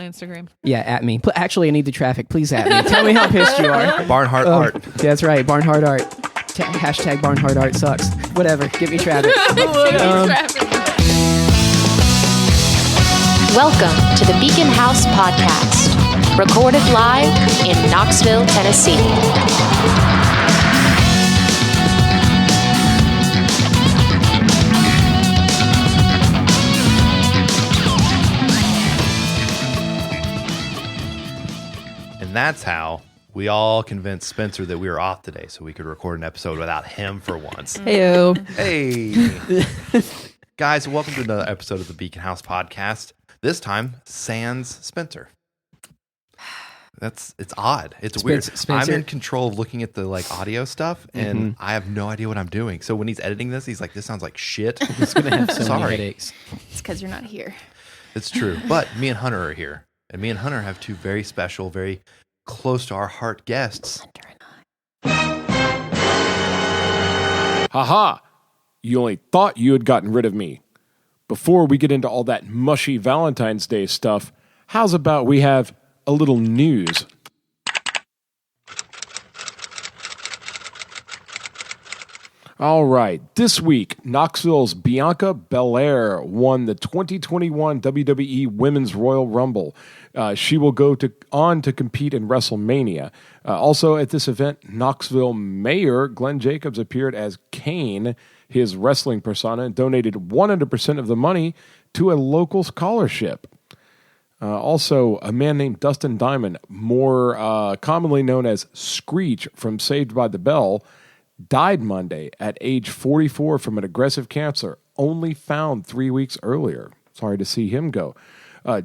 Instagram. Yeah, at me. Actually, I need the traffic. Please at me. Tell me how pissed you are. Barnhart Art. That's right. Barnhart Art. Hashtag Barnhart Art sucks. Whatever. Give me traffic. Welcome to the Beacon House Podcast, recorded live in Knoxville, Tennessee. And that's how we all convinced Spencer that we were off today so we could record an episode without him for once. Heyo. Hey. Guys, welcome to another episode of the Beacon House Podcast. This time, sans Spencer. It's odd. It's weird. Spencer? I'm in control of looking at the audio stuff, and I have no idea what I'm doing. So when he's editing this, he's like, "This sounds like shit." He's going to have so many headaches. It's because you're not here. It's true. But me and Hunter are here, and me and Hunter have two very special, very close to our heart guests. Hunter and I. Haha! You only thought you had gotten rid of me. Before we get into all that mushy Valentine's Day stuff, how's about we have a little news? All right, this week, Knoxville's Bianca Belair won the 2021 WWE Women's Royal Rumble. She will go on to compete in WrestleMania. Also at this event, Knoxville Mayor Glenn Jacobs appeared as Kane, his wrestling persona, and donated 100% of the money to a local scholarship. Also, a man named Dustin Diamond, more commonly known as Screech from Saved by the Bell, died Monday at age 44 from an aggressive cancer, only found 3 weeks earlier. Sorry to see him go.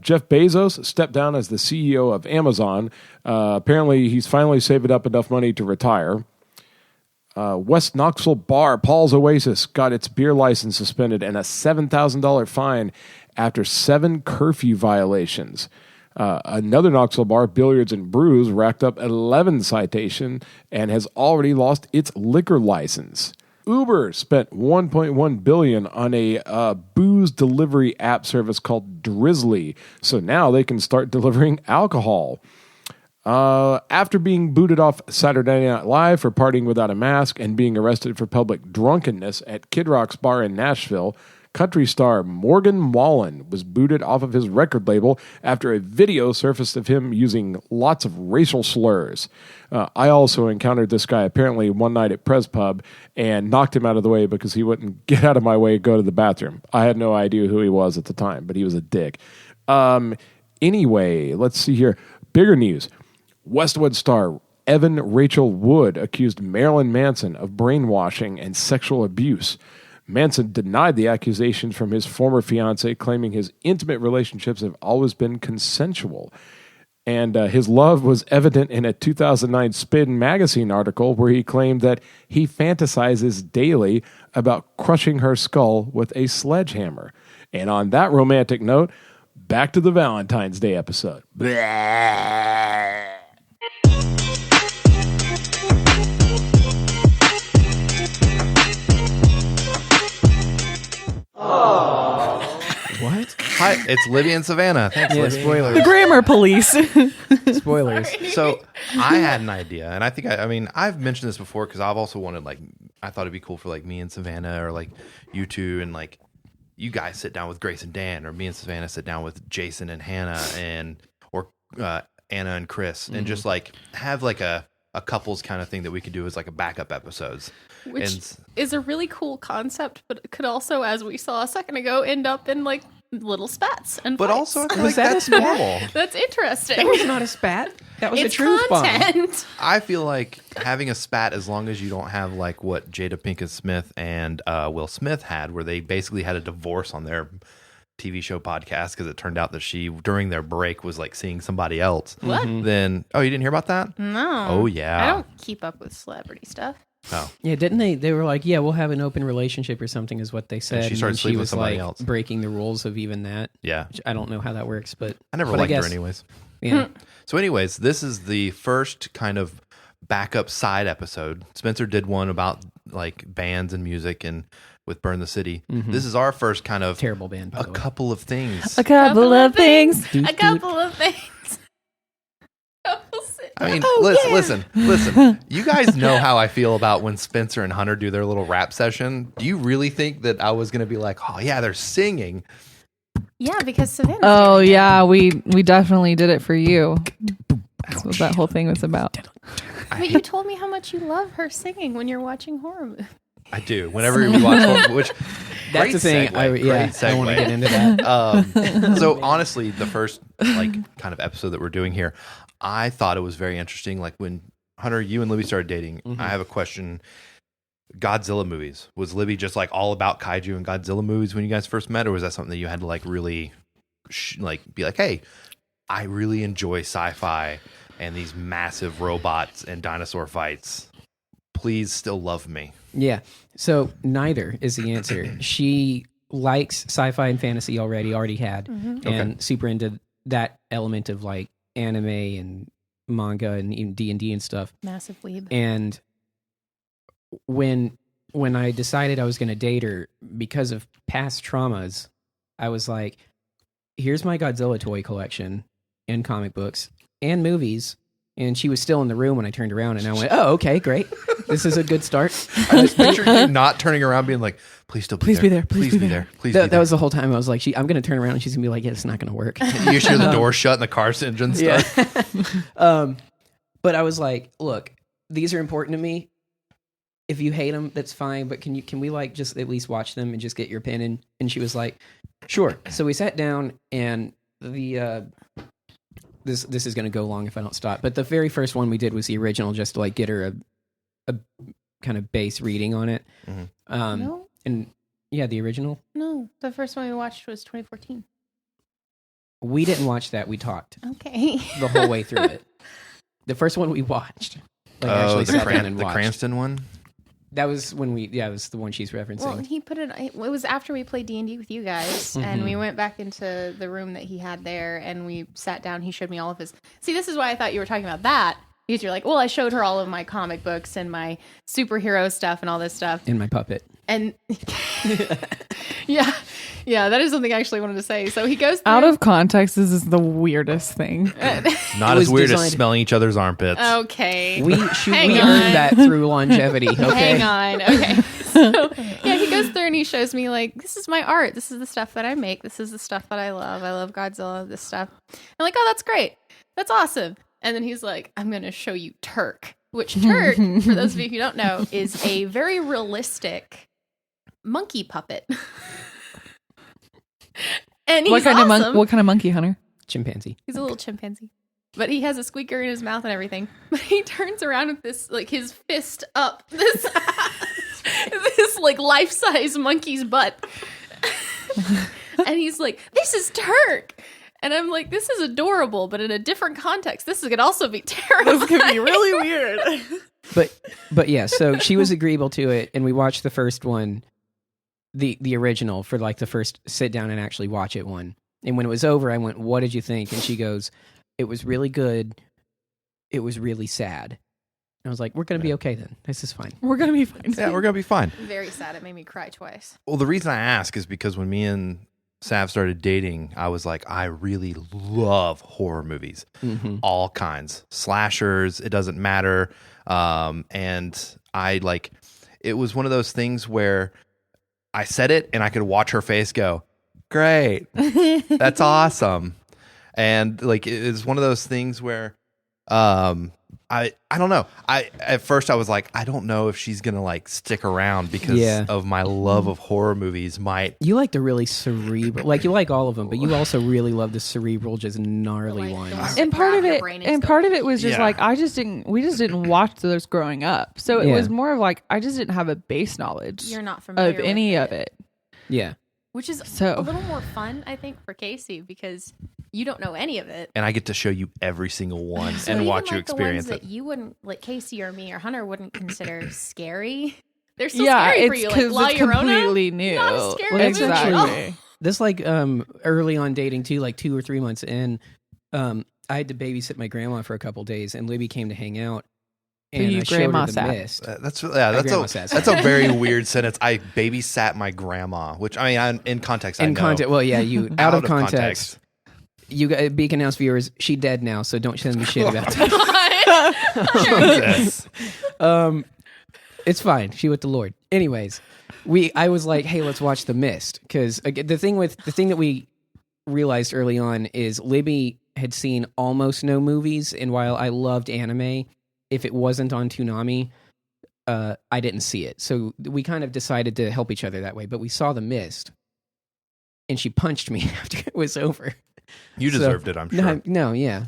Jeff Bezos stepped down as the CEO of Amazon. Apparently, he's finally saved up enough money to retire. West Knoxville bar Paul's Oasis got its beer license suspended and a $7,000 fine after 7 curfew violations. Another Knoxville bar, Billiards and Brews, racked up 11 citation and has already lost its liquor license. Uber spent $1.1 billion on a booze delivery app service called Drizzly, so now they can start delivering alcohol. After being booted off Saturday Night Live for partying without a mask and being arrested for public drunkenness at Kid Rock's bar in Nashville, country star Morgan Wallen was booted off of his record label after a video surfaced of him using lots of racial slurs. I also encountered this guy apparently one night at Prez Pub and knocked him out of the way because he wouldn't get out of my way to go to the bathroom. I had no idea who he was at the time, but he was a dick. Anyway, let's see here. Bigger news. Westwood star Evan Rachel Wood accused Marilyn Manson of brainwashing and sexual abuse. Manson denied the accusations from his former fiancée, claiming his intimate relationships have always been consensual. And his love was evident in a 2009 Spin magazine article where he claimed that he fantasizes daily about crushing her skull with a sledgehammer. And on that romantic note, back to the Valentine's Day episode. Blah. What? Hi, it's Libby and Savannah. Thanks, Yeah, Libby. spoilers. The grammar police. Spoilers. So I had an idea, and I think I've mentioned this before because I've also wanted I thought it'd be cool for me and Savannah or you two and you guys sit down with Grace and Dan, or me and Savannah sit down with Jason and Hannah or Anna and Chris, and just have a couples kind of thing that we could do as a backup episodes. Which is a really cool concept, but it could also, as we saw a second ago, end up in little spats and But fights. also, I feel Was that that's a spat? normal. That's interesting. That was not a spat. That was it's a truth bomb. content. I feel like having a spat, as long as you don't have what Jada Pinkett Smith and Will Smith had, where they basically had a divorce on their TV show podcast because it turned out that she, during their break, was seeing somebody else. What? Then, you didn't hear about that? No. Oh, yeah. I don't keep up with celebrity stuff. Oh. Yeah, didn't they? They were like, yeah, we'll have an open relationship or something is what they said. she started then sleeping with was somebody else. breaking the rules of even that. Yeah. Which I don't know how that works, but I never but liked her guess, anyways. Yeah. So anyways, this is the first kind of backup side episode. Spencer did one about bands and music, and with Burn the City. This is our first kind of Terrible band, by a the way. couple of things. A couple of things. A couple of things. I mean, listen. You guys know how I feel about when Spencer and Hunter do their little rap session. Do you really think that I was going to be like, oh yeah, they're singing? Yeah, because Savannah. Oh yeah, we definitely did it for you. That's what that whole thing was about. But you told me how much you love her singing when you're watching horror movies. I do. Whenever we watch horror, which That's great the thing. segue, I great want to segue. get into that. So honestly, the first like kind of episode that we're doing here, I thought it was very interesting. Like when Hunter, you and Libby started dating, I have a question. Godzilla movies. Was Libby just like all about kaiju and Godzilla movies when you guys first met, or was that something that you had to like really be like, hey, I really enjoy sci-fi and these massive robots and dinosaur fights. Please still love me. Yeah. So neither is the answer. She likes sci-fi and fantasy already had, and super into that element of like anime and manga and even D&D and stuff. Massive weeb. And when I decided I was going to date her because of past traumas, I was like, here's my Godzilla toy collection and comic books and movies. And she was still in the room when I turned around, and I went, oh, okay, great. This is a good start. I just picture you not turning around being like, please still Please be there. Please be there. Please be That there. was the whole time. I was like, I'm going to turn around, and she's going to be like, yeah, it's not going to work. You hear the door shut and the car's engine start. But I was like, look, these are important to me. If you hate them, that's fine. But can we like just at least watch them and just get your opinion? And she was like, sure. So we sat down, and this is going to go long if I don't stop. But the very first one we did was the original, just to like get her a kind of base reading on it. No, And yeah, the original. no. The first one we watched was 2014. We didn't watch that. We talked Okay. the whole way through it. The first one we watched, like actually the sat down and the watched. Cranston one. That was when it was the one she's referencing. Well, he put it. It was after we played D&D with you guys, and we went back into the room that he had there, and we sat down. He showed me all of his. See, this is why I thought you were talking about that, because you're like, well, I showed her all of my comic books and my superhero stuff and all this stuff, In my puppet. and yeah, that is something I actually wanted to say. So he goes through, Out of context, this is the weirdest thing. Not was as weird as designed- smelling each other's armpits. Okay. We Hang on. earned that through longevity. Okay. Hang on. Okay. So, yeah, he goes through and he shows me, like, this is my art. This is the stuff that I make. This is the stuff that I love. I love Godzilla, this stuff. I'm like, oh, that's great. That's awesome. And then he's like, I'm going to show you Turk, which Turk, for those of you who don't know, is a very realistic monkey puppet. And he's What kind awesome. of what kind of monkey, Hunter? Chimpanzee. He's a little chimpanzee. But he has a squeaker in his mouth and everything. But he turns around with this, like, his fist up this like life-size monkey's butt. And he's like, this is Turk. And I'm like, this is adorable, but in a different context, this could also be terrible. This could be really weird. But yeah, so she was agreeable to it, and we watched the first one, the original, for like the first sit down and actually watch it one. And when it was over, I went, what did you think? And she goes, it was really good. It was really sad. And I was like, we're going to be okay then. This is fine. We're gonna be fine. Yeah, we're gonna be fine. Very sad. It made me cry twice. Well, the reason I ask is because when me and Sav started dating, I was like, I really love horror movies, all kinds, slashers. It doesn't matter. And I like, it was one of those things where I said it and I could watch her face go, great, that's awesome. And like, it's one of those things where, I don't know. At first I was like, I don't know if she's gonna like stick around because of my love of horror movies. You like the really cerebral, like you like all of them, but you also really love the cerebral, just gnarly Like, ones. the ones- And part of Your it, brain is and the- part of it was just Yeah. like we just didn't watch those growing up, so it Yeah. was more of like I just didn't have a base knowledge You're not familiar of any with of it. Yeah. Which is So- a little more fun, I think, for Casey because you don't know any of it. and I get to show you every single one So and even, watch you like, the experience ones it. that you wouldn't, like Casey or me or Hunter wouldn't consider scary. They're still Yeah, scary for it's you. Like because La it's Llorona, completely new. not a scary Well, movie. Exactly. This like early on dating too, like 2 or 3 months in, I had to babysit my grandma for a couple days, and Libby came to hang out, and you I showed her grandma the sat. mist. That's a very weird sentence. I babysat my grandma, which I mean, in context, I In know. context, well, yeah, you out of context. context. You got Beacon House viewers. She dead now, so don't send me shit about that. Jesus. It's fine. She with the Lord. Anyways, I was like, hey, let's watch The Mist, because the thing that we realized early on is Libby had seen almost no movies, and while I loved anime, if it wasn't on Toonami, I didn't see it. So we kind of decided to help each other that way. But we saw The Mist, and she punched me after it was over. You deserved it, I'm sure. No, yeah.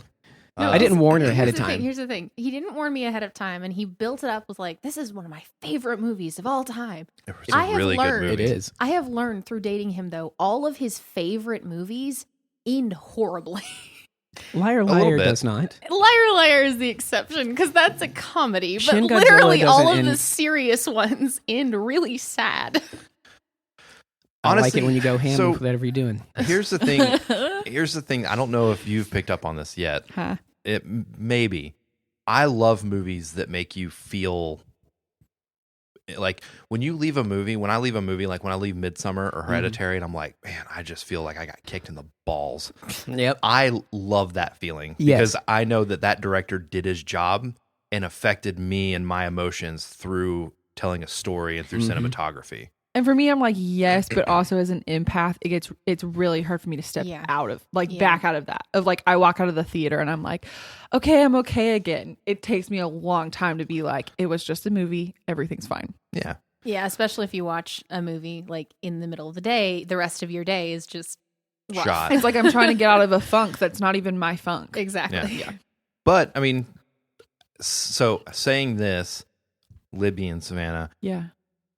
No, I didn't warn her ahead of Here's the thing, time. Here's the thing. He didn't warn me ahead of time, and he built it up with like, this is one of my favorite movies of all time. It's I a have really learned- good movie. It is. I have learned through dating him, though, all of his favorite movies end horribly. Liar, little liar bit. does not. Liar Liar is the exception, because that's a comedy. But Shin Godzilla literally all doesn't of the end- serious ones end really sad. I like Honestly, it when you go ham so- with whatever you're doing. Here's the thing. Here's the thing. I don't know if you've picked up on this yet. Huh. It maybe. I love movies that make you feel like when you leave a movie. When I leave a movie, like when I leave Midsummer or Hereditary, and I'm like, man, I just feel like I got kicked in the balls. Yep. I love that feeling Yes. because I know that director did his job and affected me and my emotions through telling a story and through cinematography. And for me, I'm like, yes, but also as an empath, it's really hard for me to step Yeah. out of, like, Yeah. back out of that. Of like, I walk out of the theater and I'm like, okay, I'm okay again. It takes me a long time to be like, it was just a movie, everything's fine. Yeah. Yeah, especially if you watch a movie like in the middle of the day, the rest of your day is just rough. Shot. It's like I'm trying to get out of a funk that's not even my funk. Exactly. Yeah. But I mean, so saying this, Libby and Savannah, Yeah.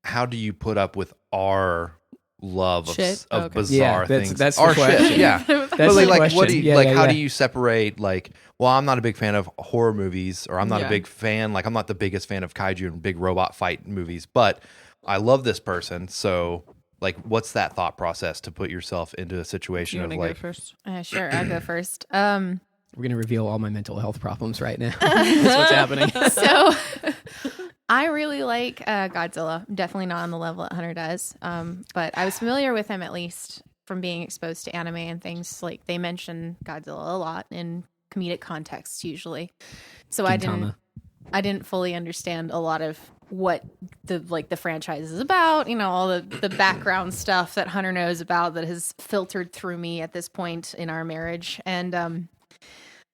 how do you put up with our love Shit? of Okay. bizarre Yeah, that's- things? that's the our question. shit. Yeah. That's But the like, what question. do you Yeah, like? yeah, How yeah. do you separate? Like, well, I'm not a big fan of horror movies, or I'm not a Yeah. big fan. Like, I'm not the biggest fan of kaiju and big robot fight movies, but I love this person. So, like, what's that thought process to put yourself into a situation You of want to go like, first? Sure, I'll go first. We're going to reveal all my mental health problems right now. That's what's happening. So I really like Godzilla. Definitely not on the level that Hunter does. But I was familiar with him at least from being exposed to anime and things. Like they mention Godzilla a lot in comedic contexts usually. So Gintama. I didn't fully understand a lot of what the franchise is about, all the background stuff that Hunter knows about that has filtered through me at this point in our marriage. And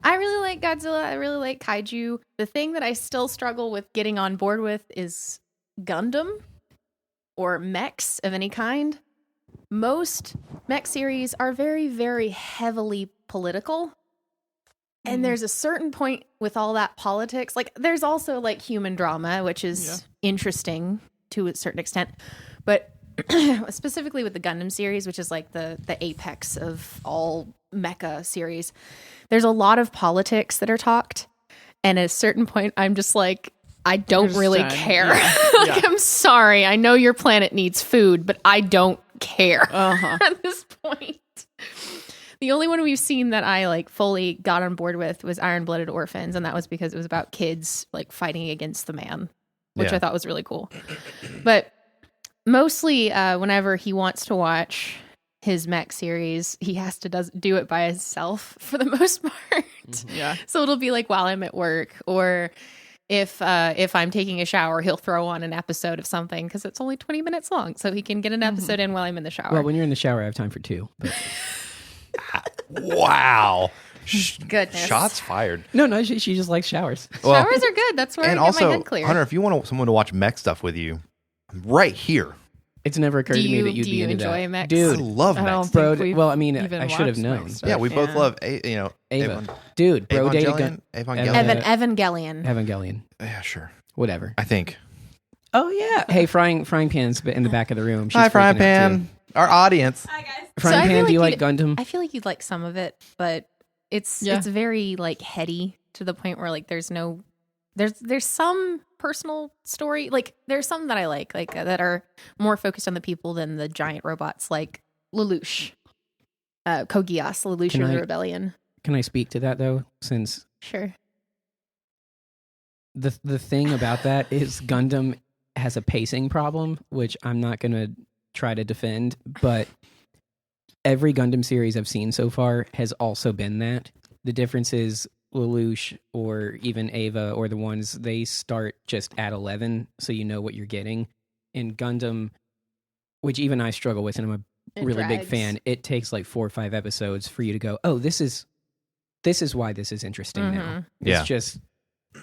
I really like Godzilla. I really like kaiju. The thing that I still struggle with getting on board with is Gundam or mechs of any kind. Most mech series are very, very heavily political. And there's a certain point with all that politics. Like, there's also like human drama, which is interesting to a certain extent. But specifically with the Gundam series, which is like the apex of all mecha series, there's a lot of politics that are talked. And at a certain point, I'm just like, I don't just really done. care. Yeah. Like, I'm sorry. I know your planet needs food, but I don't care Uh-huh. at this point. The only one we've seen that I like fully got on board with was Iron Blooded Orphans, and that was because it was about kids like fighting against the man, which Yeah. I thought was really cool. But mostly, whenever he wants to watch his mech series, he has to do it by himself for the most part. Yeah. So it'll be like while I'm at work, or if I'm taking a shower, he'll throw on an episode of something because it's only 20 minutes long, so he can get an episode in while I'm in the shower. Well, when you're in the shower, I have time for two. But wow, Goodness. shots fired. no, she just likes showers. Well, Showers are good. That's where I and get also, my head clear. Hunter, if you want someone to watch mech stuff with you, I'm right here. It's never occurred Do to me you- that you'd do be you into enjoy that. mechs? I Dude, love I mech don't stuff. bro, think we've well, I mean, even I should have watched known. mech stuff. Yeah, we both Yeah. love, Ava. Avon- Dude, bro dated Evangelion. Evangelion. Evangelion. Evangelion. Yeah, sure. Whatever. I think. Oh, yeah. Hey, frying pan's in the back of the room. She's Hi, freaking Frying out, Pan. too. Our audience. Frying I feel pan, do you like like Gundam? I feel like you'd like some of it, but it's Yeah. it's very like heady to the point where like there's some personal story. Like there's some that I like that are more focused on the people than the giant robots, like Lelouch, Kogias, Lelouch Can of the I- Rebellion. Can I speak to that, though? Since Sure. the thing about that is Gundam has a pacing problem, which I'm not going to try to defend, but every Gundam series I've seen so far has also been that. The difference is Lelouch or even Ava or the ones, they start just at 11, so you know what you're getting. In Gundam, which even I struggle with, and I'm a really big fan, it takes like 4 or 5 episodes for you to go, oh, this is why this is interesting now. Yeah. It's just...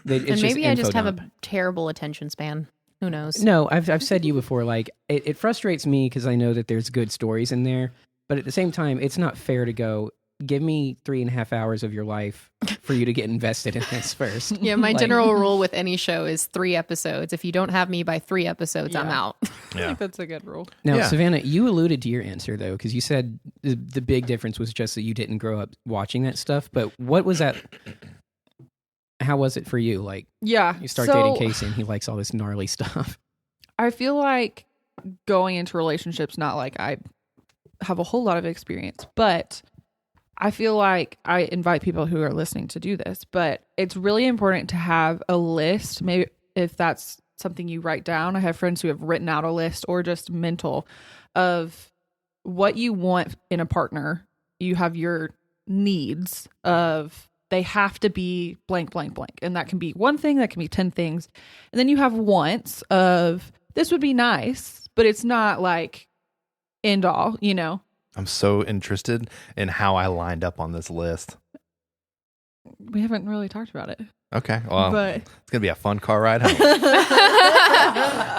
and maybe I just have a terrible attention span. Who knows? No, I've said to you before, like, it frustrates me because I know that there's good stories in there, but at the same time, it's not fair to go, give me 3.5 hours of your life for you to get invested in this first. Yeah, my general rule with any show is 3 episodes. If you don't have me by 3 episodes, I'm out. I Yeah. think that's a good rule. Now, Yeah. Savannah, you alluded to your answer, though, because you said the big difference was just that you didn't grow up watching that stuff, but what was that... How was it for you? Like, Yeah. you start dating Casey and he likes all this gnarly stuff. I feel like going into relationships, not like I have a whole lot of experience, but I feel like I invite people who are listening to do this, but it's really important to have a list. Maybe if that's something you write down. I have friends who have written out a list or just mental of what you want in a partner. You have your needs of they have to be blank, blank, blank. And that can be one thing, that can be 10 things. And then you have wants of this would be nice, but it's not like end all, you know? I'm so interested in how I lined up on this list. We haven't really talked about it. Okay. Well, But it's going to be a fun car ride home.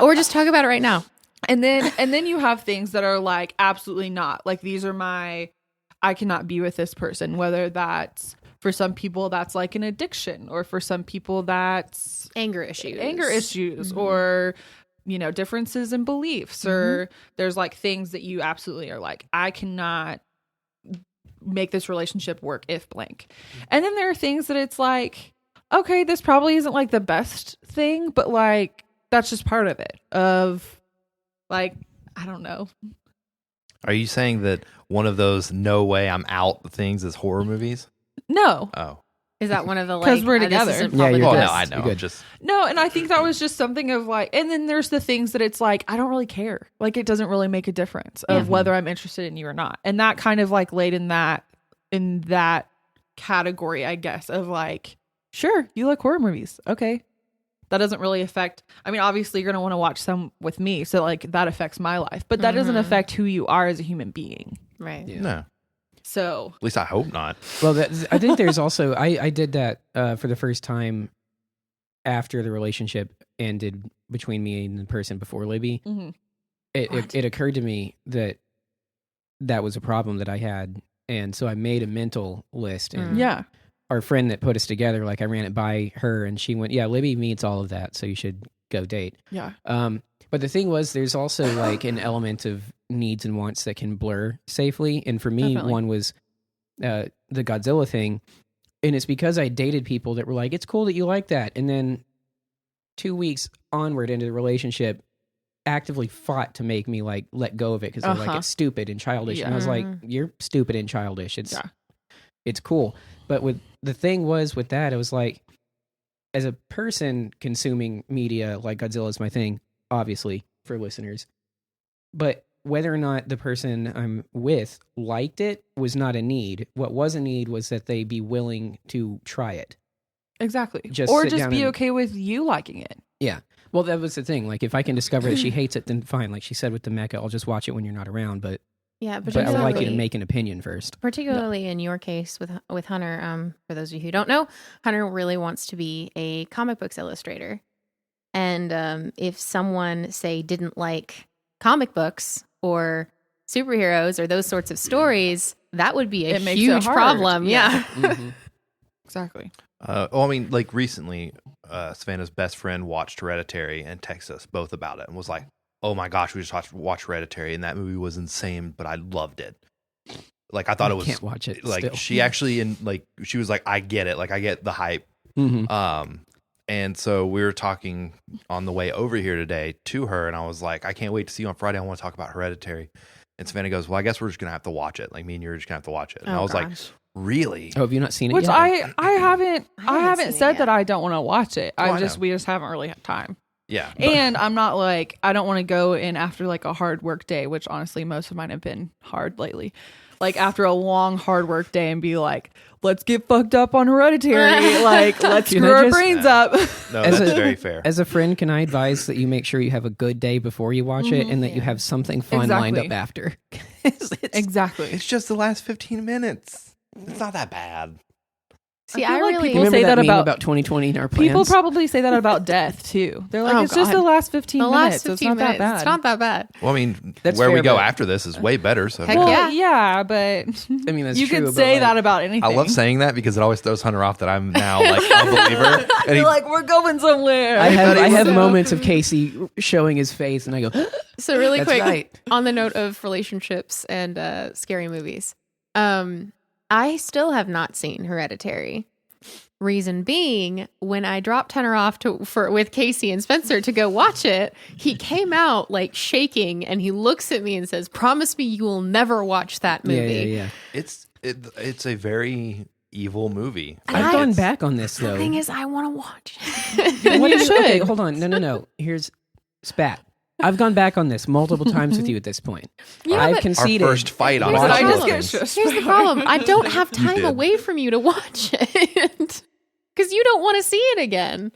Or just talk about it right now. and then you have things that are like absolutely not. Like these are I cannot be with this person, whether that's for some people that's like an addiction, or for some people that's Anger issues. Mm-hmm. Or you know, differences in beliefs, or there's like things that you absolutely are like, I cannot make this relationship work if blank. And then there are things that it's like, okay, this probably isn't like the best thing, but like that's just part of it, of like, I don't know. Are you saying that one of those no way I'm out things is horror movies? No. Oh. Is that one of the, like, 'Cause we're this together. isn't Yeah, probably you're the good. No, best? I know. You're good. Just No, and I think that was just something of like, and then there's the things that it's like, I don't really care. Like it doesn't really make a difference of whether I'm interested in you or not. And that kind of like laid in that category, I guess, of like, sure, you like horror movies. Okay. That doesn't really affect, I mean, obviously you're going to want to watch some with me. So like that affects my life, but that doesn't affect who you are as a human being. Right. Yeah. no. So At least I hope not. Well, I think there's also, I did that for the first time after the relationship ended between me and the person before Libby. mhm. It occurred to me that was a problem that I had. And so I made a mental list. And Yeah. our friend that put us together, like I ran it by her and she went, yeah, Libby meets all of that. So you should go date. Yeah. But the thing was, there's also like an element of needs and wants that can blur safely. And for me, Definitely. one was the Godzilla thing. And it's because I dated people that were like, it's cool that you like that. And then 2 weeks onward into the relationship, actively fought to make me like let go of it because they're like, it's stupid and childish. And I was like, you're stupid and childish. It's cool. But the thing was with that, it was like, as a person consuming media, like Godzilla is my thing, obviously, for listeners. But whether or not the person I'm with liked it was not a need. What was a need was that they be willing to try it. Exactly. Just or sit just down be and- okay with you liking it. Yeah. Well, that was the thing. Like, if I can discover that she hates it, then fine. Like she said with the mecha, I'll just watch it when you're not around. But Yeah, I would like you to particularly- make an opinion first. Particularly in your case with Hunter, for those of you who don't know, Hunter really wants to be a comic books illustrator. And if someone, say, didn't like comic books or superheroes or those sorts of stories, that would be a It makes it huge hard. problem. Yeah. Yeah. Exactly. Well, I mean, like recently, Savannah's best friend watched Hereditary and texted us both about it and was like, oh my gosh, we just watched Hereditary and that movie was insane, but I loved it. Like, I thought I it was can't watch it like still. she actually, she was like, I get it. Like, I get the hype. Mm-hmm. And so we were talking on the way over here today to her, and I was like, I can't wait to see you on Friday. I want to talk about Hereditary. And Savannah goes, well, I guess we're just going to have to watch it. Like, me and you are just going to have to watch it. And I was like, Really? Oh, have you not seen it Which yet? I haven't seen it said yet. that I don't want to watch it. Oh, I know. We just haven't really had time. Yeah. And I'm not like, I don't want to go in after like a hard work day, which honestly most of mine have been hard lately. Like after a long hard work day and be like, let's get fucked up on Hereditary. Like, let's Can screw I our just- brains up. No, As that's a- very fair. As a friend, can I advise that you make sure you have a good day before you watch it and that you have something fun lined Exactly. up after? It's- Exactly. It's just the last 15 minutes. It's not that bad. See, I I feel like really people Remember say that that meme about- 2020 in our plans? People probably say that about death too. They're like, Oh, it's just God. the last 15 the minutes. last 15 it's not minutes. that bad. It's not that bad. Well, I mean, That's where we fair, go but- after this is way better. So Heck Well, yeah. yeah, but I mean, that's you true, can but, say like, that about anything. I love saying that because it always throws Hunter off that I'm now like a believer. And You're like, we're going somewhere. I have So- moments of Casey showing his face, and I go, So really That's quick, right. on the note of relationships and scary movies, I still have not seen Hereditary. Reason being, when I dropped Hunter off with Casey and Spencer to go watch it, he came out like shaking, and he looks at me and says, "Promise me you will never watch that movie." yeah. it's a very evil movie. And I've I- gone back on this The though. thing is, I want to watch it. What You do you- okay, should. hold on. No. Here's Spat. I've gone back on this multiple times with you at this point. Yeah, I've but- conceded. Our first fight on Here's the watching problem. things. Here's the problem. I don't have You time did. away from you to watch it because you don't want to see it again.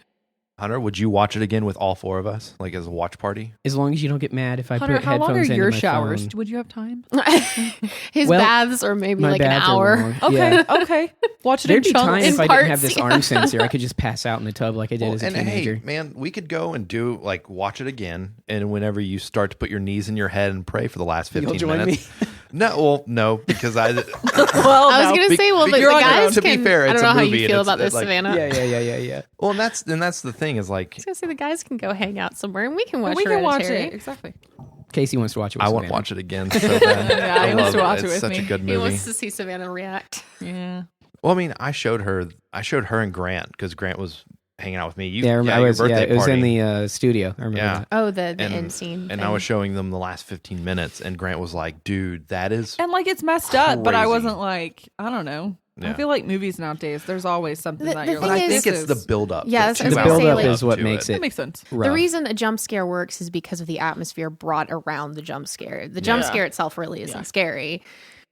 Hunter, would you watch it again with all four of us, like as a watch party? As long as you don't get mad if I Hunter, put how long are headphones into your my showers? phone. Would you have time? His Well, baths are maybe My like an baths are hour. long. Okay, Yeah. okay. Watch it There'd in be chunks. time in if I didn't have parts, this arm sensor. I could just pass out in the tub like I did Well, as a and teenager. hey, man, we could go and do like watch it again, and whenever you start to put your knees in your head and pray for the last 15 You'll join minutes. No, because I. Well, I was no. gonna say, well, but You're the on your own. guys To be can. fair, I it's don't know a how movie you and feel it's, about this, like- Savannah. Yeah. Well, and that's the thing is like I was gonna say the guys can go hang out somewhere and we can watch. we can watch Hereditary. it. Exactly. Casey wants to watch it with I want to Savannah. watch it again. So bad. Yeah, I he wants love to watch it It's with such me. a good He movie. wants to see Savannah react. Yeah. Well, I mean, I showed her and Grant because Grant was hanging out with me. You, Yeah, I your was. Yeah, birthday it was in party. the studio. I remember Yeah. that. Oh, the end scene. And thing. I was showing them the last 15 minutes, and Grant was like, "Dude, that is." And like it's messed up, but I Crazy. wasn't like, I don't know. I Yeah. feel like movies nowadays, there's always something The- that the you're thing like, I is- think this it's the is- build up. Yeah, that's what I The was gonna say, build-up like- is what makes That it makes sense. rough. The reason a jump scare works is because of the atmosphere brought around the jump scare. The jump Yeah. scare itself really isn't scary.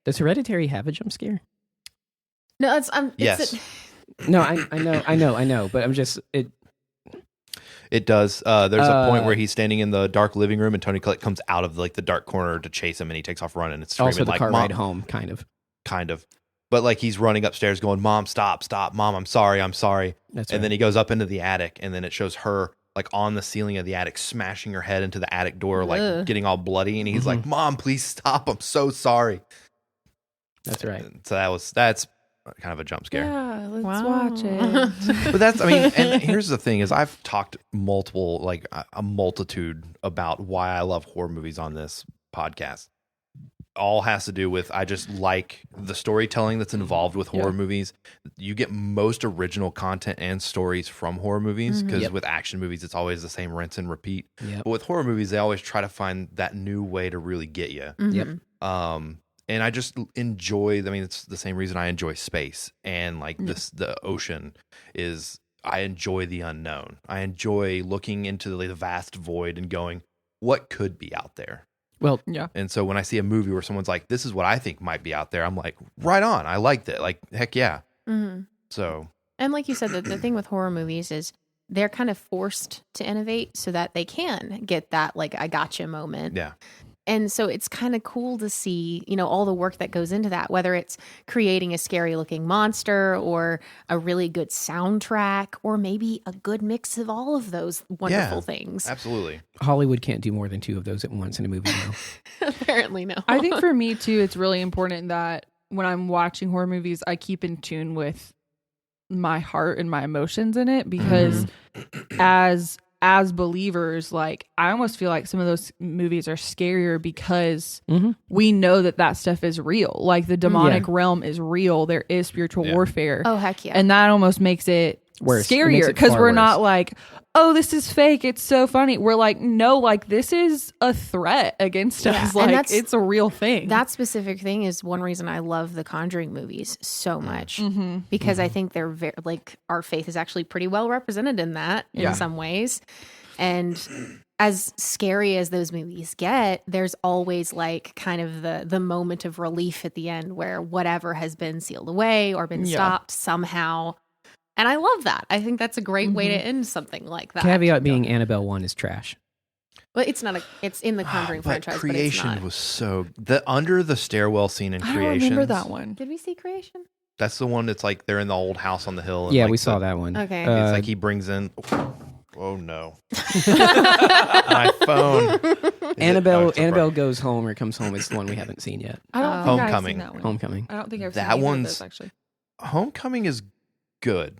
Does Hereditary have a jump scare? No, it's Yes. No, I know, but I'm just it. It does. There's a point where he's standing in the dark living room, and Tony Collette comes out of like the dark corner to chase him, and he takes off running. It's screaming Also, the like, car "Mom!" ride home, kind of. But like he's running upstairs, going, "Mom, stop, Mom, I'm sorry." That's And right. then he goes up into the attic, and then it shows her like on the ceiling of the attic, smashing her head into the attic door, like Ugh. getting all bloody. And he's Mhm. like, "Mom, please stop! I'm so sorry." That's right. So that's kind of a jump scare. Yeah, let's Wow. watch it. But that's, I mean, and here's the thing: is I've talked a multitude about why I love horror movies on this podcast. All has to do with I just like the storytelling that's involved with horror movies. You get most original content and stories from horror movies because Yep. with action movies, it's always the same rinse and repeat. Yep. But with horror movies, they always try to find that new way to really get you. Yep. And I just enjoy. I mean, it's the same reason I enjoy space and like the ocean is. I enjoy the unknown. I enjoy looking into the vast void and going, what could be out there? Well, Yeah. And so when I see a movie where someone's like, this is what I think might be out there, I'm like, right on. I liked it. Like, heck yeah. Mhm. So And like you said, the thing with horror movies is they're kind of forced to innovate so that they can get that like I gotcha moment. yeah. And so it's kind of cool to see, all the work that goes into that, whether it's creating a scary looking monster or a really good soundtrack or maybe a good mix of all of those wonderful things. Absolutely. Hollywood can't do more than 2 of those at once in a movie now. Apparently, no. I think for me too, it's really important that when I'm watching horror movies, I keep in tune with my heart and my emotions in it because as believers, like I almost feel like some of those movies are scarier because we know that stuff is real. Like the demonic realm is real. There is spiritual warfare. Oh, heck yeah. And that almost makes it worse. It makes scarier it because far we're worse. not like, oh, this is fake. It's so funny. We're like, no, like this is a threat against Yeah, us. and Like that's- it's a real thing. That specific thing is one reason I love the Conjuring movies so much because I think they're very like our faith is actually pretty well represented in that in some ways. And as scary as those movies get, there's always like kind of the moment of relief at the end where whatever has been sealed away or been stopped somehow. And I love that. I think that's a great way to end something like that. Caveat being Annabelle 1 is trash. But it's not it's in the Conjuring franchise, Creation but it's not. was so under the stairwell scene in I don't Creation. remember that one. Did we see Creation? That's the one that's like they're in the old house on the hill. And Yeah, like we saw that one. Okay. It's like he brings in. Oh no! My phone. Annabelle Goes Home or Comes Home is the one we haven't seen yet. I don't think Homecoming. I've seen that one. Homecoming. I don't think I've That seen either of one's- those, actually. Homecoming is good.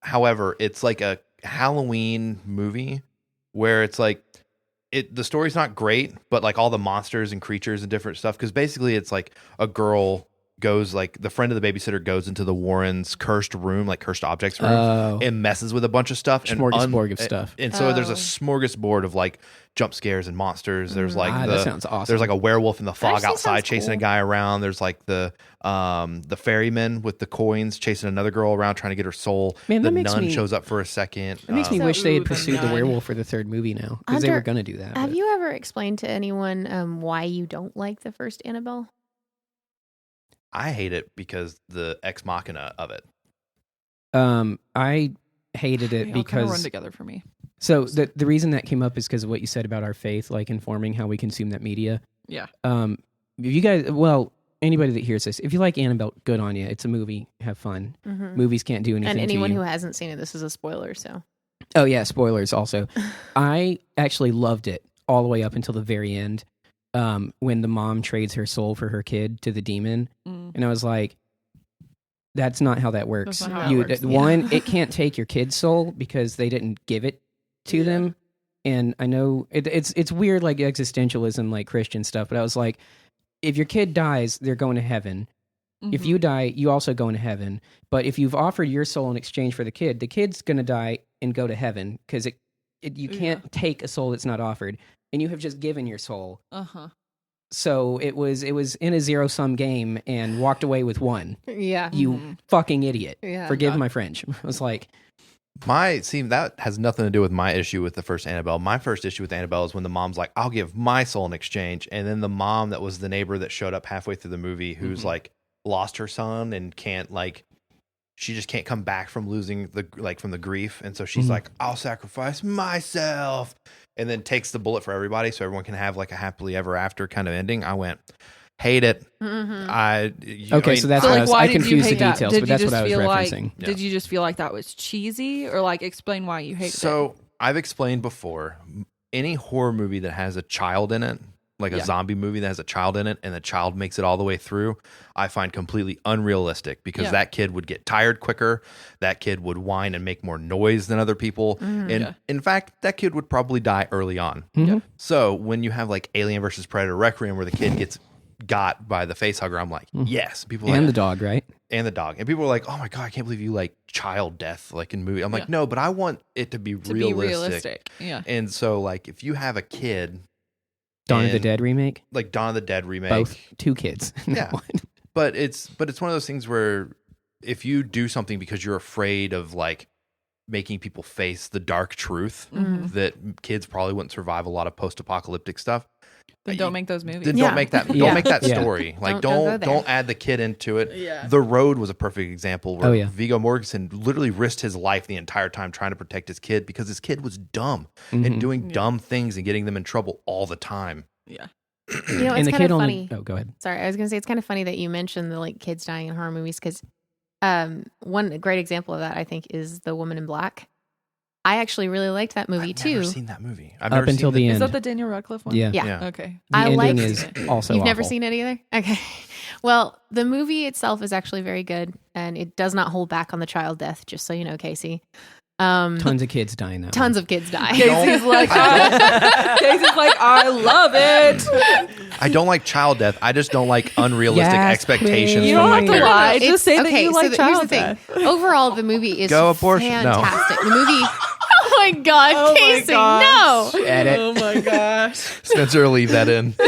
However, it's like a Halloween movie where it's like the story's not great, but like all the monsters and creatures and different stuff. Because basically, it's like a girl goes like the friend of the babysitter goes into the Warrens' cursed room, like cursed objects room, Oh. and messes with a bunch of stuff. Smorgasbord of stuff. And so there's a smorgasbord of like jump scares and monsters. There's like that sounds awesome. There's like a werewolf in the fog actually outside sounds chasing a cool. guy around. There's like the ferryman with the coins chasing another girl around trying to get her soul. Man, the that makes nun me- shows up for a second. It makes me So, wish they ooh, had the pursued the nun. werewolf for the third movie now because they Hunter, were going to do that. Have but- you ever explained to anyone why you don't like the first Annabelle? I hate it because the ex machina of it. I hated it They all kind of run because together for me. so the reason that came up is because of what you said about our faith, like informing how we consume that media. Yeah. If you guys, well, anybody that hears this, if you like Annabelle, good on you. It's a movie. Have fun. Movies can't do anything. And anyone to you. who hasn't seen it, this is a spoiler. So Oh yeah, spoilers also. I actually loved it all the way up until the very end, when the mom trades her soul for her kid to the demon, and I was like, "That's not how that works." That's not how it works. One, it can't take your kid's soul because they didn't give it to them, and I know it's weird, like existentialism, like Christian stuff. But I was like, if your kid dies, they're going to heaven. If you die, you also go into heaven. But if you've offered your soul in exchange for the kid's going to die and go to heaven because you can't take a soul that's not offered, and you have just given your soul. So it was in a zero-sum game and walked away with one. yeah, You fucking idiot. Yeah. Forgive my French. I was like, That has nothing to do with my issue with the first Annabelle. My first issue with Annabelle is when the mom's like, I'll give my soul in exchange. And then the mom that was the neighbor that showed up halfway through the movie who's like lost her son and can't like, she just can't come back from losing from the grief. And so she's like, I'll sacrifice myself. And then takes the bullet for everybody so everyone can have like a happily ever after kind of ending. I went, hate it. okay, so that's So, what I like, was. why I did you confused the hate that? details, Did but you that's just what I was feel referencing. like? Did you just feel like that was cheesy, or like explain why you hated it? So I've explained before, any horror movie that has a child in it, like a zombie movie that has a child in it, and the child makes it all the way through, I find completely unrealistic because that kid would get tired quicker. That kid would whine and make more noise than other people. And in fact, that kid would probably die early on. So when you have like Alien versus Predator Requiem where the kid gets got by the face hugger, I'm like, yes. People are And like, the dog, right? and the dog. And people are like, oh my God, I can't believe you like child death like in movie. I'm like, no, but I want it to be to realistic. be realistic, yeah. And so like if you have a kid, Dawn of the and- Dead remake. like Dawn of the Dead remake, Both 2 kids. in that Yeah. one. but it's one of those things where if you do something because you're afraid of like making people face the dark truth that kids probably wouldn't survive a lot of post-apocalyptic stuff, Then don't make those movies. then Yeah. don't make that Yeah. make that Yeah. story. Like Don't go don't there. add the kid into it. Yeah. The Road was a perfect example where Oh, yeah. Viggo Mortensen literally risked his life the entire time trying to protect his kid because his kid was dumb and doing dumb things and getting them in trouble all the time. Yeah. You know, And it's the kind kid of only. funny. Oh, go ahead. Sorry, I was gonna say it's kind of funny that you mentioned the like kids dying in horror movies because one great example of that I think is The Woman in Black. I actually really liked that movie I've too. never seen that movie. I've Up never until seen the Is end. that the Daniel Radcliffe one? Yeah. Yeah. Yeah. Okay. The I ending liked is also You've never awful. seen it either? Okay. Well, the movie itself is actually very good and it does not hold back on the child death, just so you know, Casey. Tons of kids die in that. Tons of kids die. Casey's like, I love it. I don't like child death. I just don't like unrealistic Yes, expectations please. You from don't my have to character. lie. Just say that you like here's child the thing. death. Overall, the movie is Go abortion. No. fantastic. The movie. Oh my God, Oh my Casey, gosh. no. Edit. Oh my gosh. Spencer will leave that in. So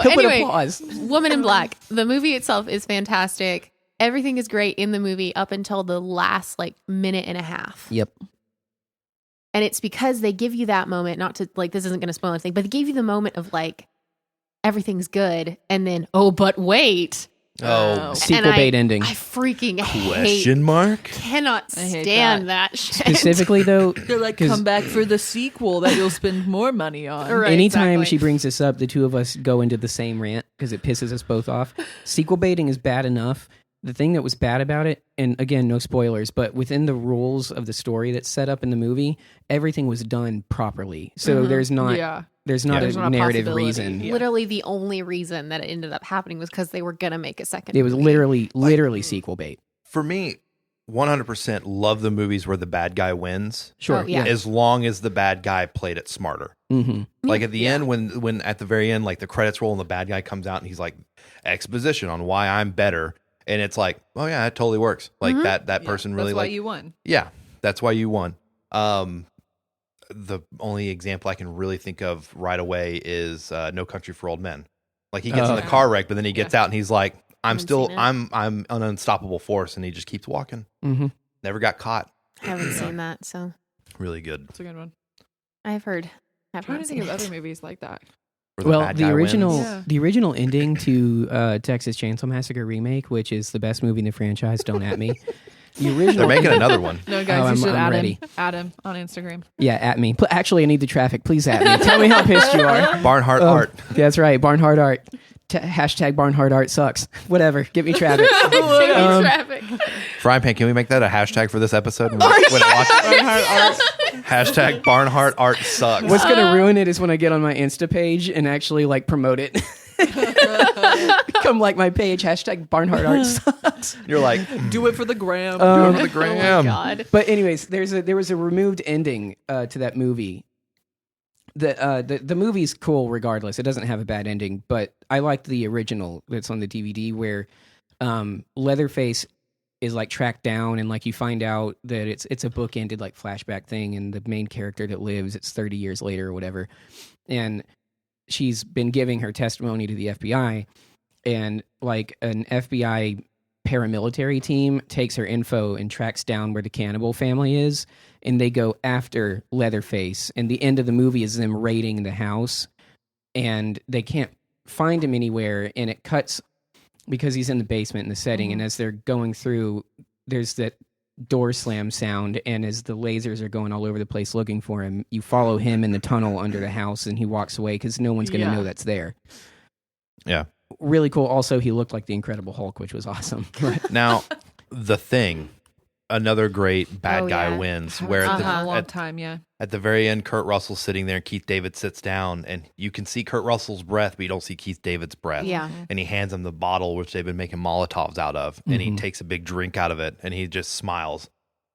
He'll put anyway, applause. Woman in Black. The movie itself is fantastic. Everything is great in the movie up until the last like minute and a half. Yep. And it's because they give you that moment, not to like, this isn't going to spoil anything, but they gave you the moment of like, everything's good. And then, oh, but wait. Oh, Sequel And bait ending. I freaking question mark? cannot I hate stand that shit. Specifically though, They're like, 'cause come back for the sequel that you'll spend more money on. Right, anytime exactly. she brings this up, the two of us go into the same rant because it pisses us both off. Sequel baiting is bad enough. The thing that was bad about it, and again, no spoilers, but within the rules of the story that's set up in the movie, everything was done properly. So there's not Yeah. there's not There's a not a narrative possibility. reason. Yeah. Literally the only reason that it ended up happening was because they were going to make a second It was movie. literally sequel bait. For me, 100% love the movies where the bad guy wins. Sure. Oh, yeah. As long as the bad guy played it smarter. Mm-hmm. Like at the end, when at the very end, like the credits roll and the bad guy comes out and he's like, exposition on why I'm better. And it's like, oh yeah, it totally works. Like that person really That's why like, you won. yeah, that's why you won. The only example I can really think of right away is No Country for Old Men. Like he gets in the car wreck, but then he gets out and he's like, Haven't seen it. I'm an unstoppable force, and he just keeps walking. Mm-hmm. Never got caught. I haven't seen that, so Really good. That's a good one. I've heard. I'm I've trying not to think seen of it. other movies like that. Where Well, bad the guy original wins. Yeah. the original ending to Texas Chainsaw Massacre remake, which is the best movie in the franchise. Don't at me. The original. They're making another one. No, guys, I'm you should ready. add him on Instagram. Yeah, at me. Actually, I need the traffic. Please at me. Tell me how pissed you are. Barnhart Oh, Art. That's right. Barnhart Art. Hashtag Barnhard Art sucks. Whatever. Give me traffic. Traffic. Frying Pan, can we make that a hashtag for this episode? When I watch it? Hashtag Barnhart Art sucks. What's gonna ruin it is when I get on my Insta page and actually like promote it. Come like my page. Hashtag Barnhard Art sucks. You're like, Do it for the gram. do it for the Oh gram. my God. But anyways, there was a removed ending to that movie. The movie's cool regardless. It doesn't have a bad ending, but I liked the original that's on the DVD where Leatherface is like tracked down and like you find out that it's a book-ended like flashback thing, and the main character that lives, it's 30 years later or whatever, and she's been giving her testimony to the FBI, and like an FBI paramilitary team takes her info and tracks down where the cannibal family is, and they go after Leatherface, and the end of the movie is them raiding the house, and they can't find him anywhere, and it cuts because he's in the basement in the setting, and as they're going through, there's that door slam sound, and as the lasers are going all over the place looking for him, you follow him in the tunnel under the house, and he walks away because no one's going to know that's there. Yeah. Really cool. Also, he looked like the Incredible Hulk, which was awesome. Now, The Thing, another great bad Oh, guy yeah. wins, where It's been Uh-huh. a long time, yeah. at the very end, Kurt Russell's sitting there, and Keith David sits down, and you can see Kurt Russell's breath, but you don't see Keith David's breath. Yeah. And he hands him the bottle, which they've been making Molotovs out of, and he takes a big drink out of it, and he just smiles.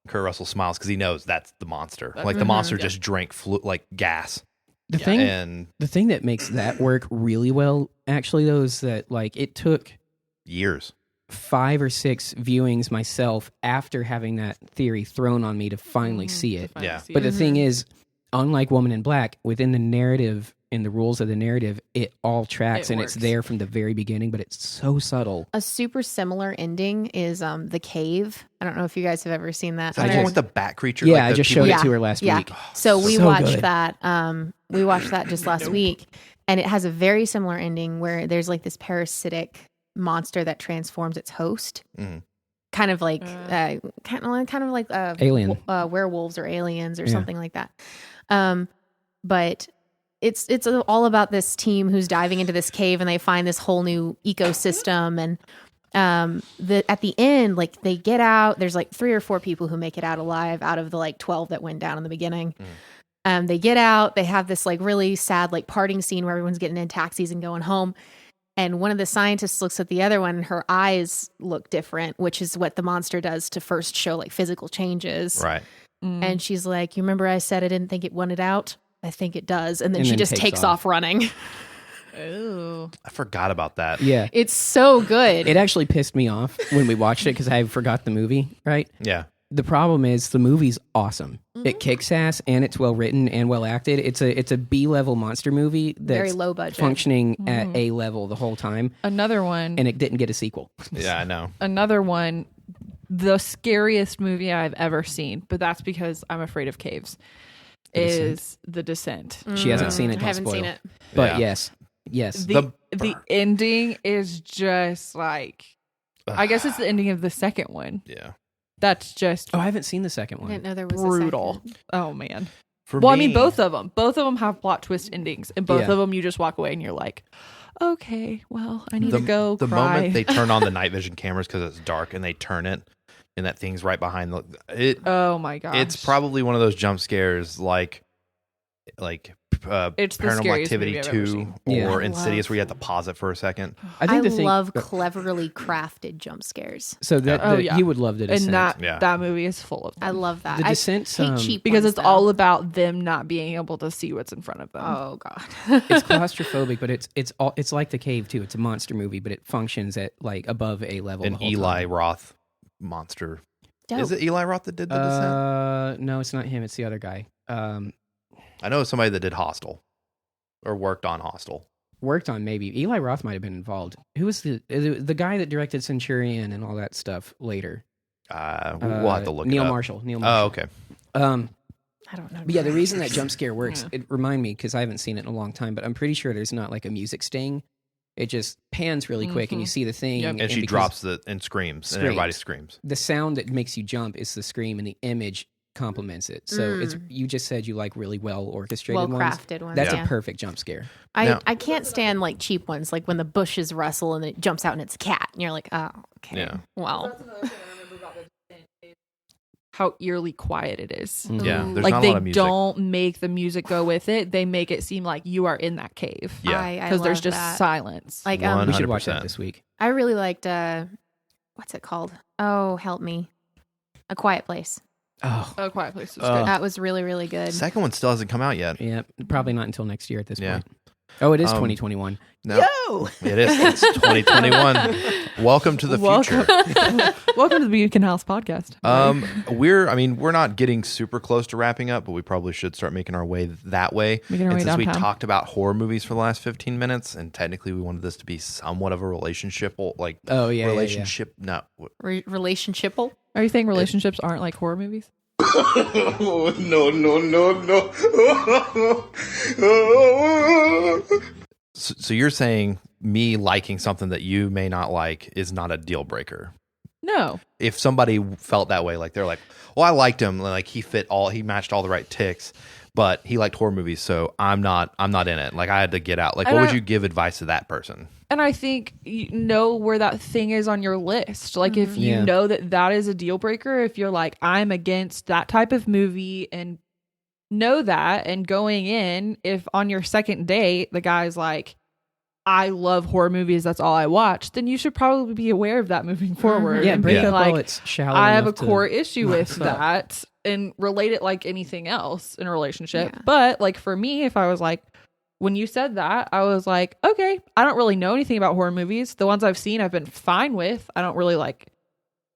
Kurt Russell smiles because he knows that's the monster. Like the monster just drank like gas. The thing that makes that work really well, actually, though, is that like it took Years. 5 or 6 viewings myself after having that theory thrown on me to finally see it. Yeah. But the thing is, unlike Woman in Black, within the narrative and the rules of the narrative, it all tracks It and works. it's there from the very beginning, but it's so subtle. A super similar ending is The Cave. I don't know if you guys have ever seen that. Is that the one with the bat creature? Yeah, Like I the just people- showed it to her last week. So we So watched good. that. We watched that just last week, and it has a very similar ending where there's like this parasitic monster that transforms its host, Mhm. kind of like Alien. werewolves or aliens or Yeah. something like that. But it's all about this team who's diving into this cave, and they find this whole new ecosystem, and at the end, like they get out, there's like 3 or 4 people who make it out alive out of the like 12 that went down in the beginning. They get out, they have this like really sad like parting scene where everyone's getting in taxis and going home, and one of the scientists looks at the other one and her eyes look different, which is what the monster does to first show like physical changes. Right. And she's like, you remember I said I didn't think it wanted out? I think it does. And then she just takes off off running. Ooh. I forgot about that. Yeah. It's so good. It actually pissed me off when we watched it because I forgot the movie, right? Yeah. The problem is the movie's awesome. It kicks ass and it's well written and well acted. It's a B-level monster movie that's Very low budget. functioning at A level the whole time, Another one. and it didn't get a sequel. Yeah, I know. Another one. The scariest movie I've ever seen, but that's because I'm afraid of caves, is The Descent. She hasn't seen it. I Don't haven't spoil. seen it. But Yeah. yes. The ending is just like, I guess it's the ending of the second one. Yeah. That's just Oh, I haven't seen the second I one. didn't know there was brutal. a second. Oh man. For Well, I me, mean, both of them have plot twist endings, and both Yeah. of them you just walk away and you're like, okay, well, I need to go the cry. moment they turn on the night vision cameras because it's dark and they turn it, and that thing's right behind it. Oh my gosh. It's probably one of those jump scares like It's the Paranormal scariest Activity movie I've ever 2 seen. Yeah. or I Insidious love- where you have to pause it for a second. I think the thing. love cleverly crafted jump scares. So that Oh, yeah. he would love The Descent. And Yeah. that movie is full of them. I love that. The I Descent, hate cheap because ones, it's though. all about them not being able to see what's in front of them. Oh god. It's claustrophobic, but it's like The Cave too. It's a monster movie, but it functions at like above A level. An the whole Eli time. Roth monster. Dope. Is it Eli Roth that did The Descent? No, it's not him. It's the other guy. I know somebody that did Hostel or worked on Hostel. Worked on maybe Eli Roth might have been involved. Who was the guy that directed Centurion and all that stuff later? We'll have to look Neil it up. Marshall. Neil Oh, Marshall. okay. I don't know. But yeah, the reason that jump scare works, Yeah. it remind me because I haven't seen it in a long time, but I'm pretty sure there's not like a music sting. It just pans really quick and you see the thing. Yep. And she because drops it and screams, and everybody screams. the sound that makes you jump is the scream, and the image complements it. So it's you just said you like really well orchestrated well ones. crafted ones. That's yeah. a perfect jump scare. Now- I can't stand like cheap ones, like when the bushes rustle and then it jumps out and it's a cat, and you're like, oh, okay, Yeah. well, How eerily quiet it is. Yeah, there's Like not a they lot of music. don't make the music go with it. They make it seem like you are in that cave. Yeah. I Because there's love just that. silence. Like We should watch that 100%. this week. I really liked what's it called? Oh, help me, A Quiet Place. Oh, A Quiet Place is Oh. good. That was really really good. Second one still hasn't come out yet. yeah, probably not until next year at this Yeah. point. Oh, it is 2021. No, it is. It's 2021. Welcome to the future. Welcome to the Beacon House podcast. We're not getting super close to wrapping up, but we probably should start making our way that way. Making our And way since we downtown. talked about horror movies for the last 15 minutes, and technically we wanted this to be somewhat of a relationship, like Oh yeah, relationship. No, Relationshipple. Are you saying relationships aren't like horror movies? Oh, no, no, no, no. so you're saying me liking something that you may not like is not a deal breaker. No. If somebody felt that way, like they're like, well, I liked him, like he matched all the right ticks, but he liked horror movies, so I'm not in it. Like I had to get out. Like, And what would I- you give advice to that person? And I think you know where that thing is on your list. Like if you Yeah. know that is a deal breaker, if you're like, I'm against that type of movie and know that, and going in, if on your second date, the guy's like, I love horror movies, that's all I watch, then you should probably be aware of that moving forward. Yeah, and break be up like, while it's shallow. I have a enough to core issue with mess up. that and relate it like anything else in a relationship. Yeah. But like for me, if I was like, when you said that, I was like, okay, I don't really know anything about horror movies. The ones I've seen, I've been fine with. I don't really like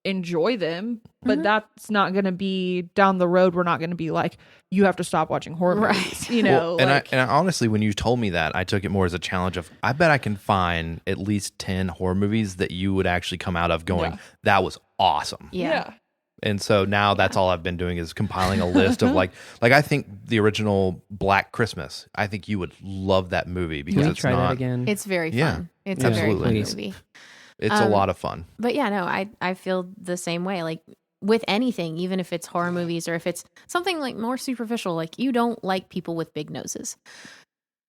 enjoy them, but that's not going to be down the road. We're not going to be like, you have to stop watching horror movies, you know? Well, and like, I honestly, when you told me that, I took it more as a challenge of, I bet I can find at least 10 horror movies that you would actually come out of going, Yeah. that was awesome. Yeah. And so now that's all I've been doing is compiling a list of like I think the original Black Christmas, I think you would love that movie because Can we it's try not, that again? It's very fun. Yeah. It's a very fun Absolutely. movie. it's a lot of fun. But yeah, no, I feel the same way. Like with anything, even if it's horror movies or if it's something like more superficial, like you don't like people with big noses.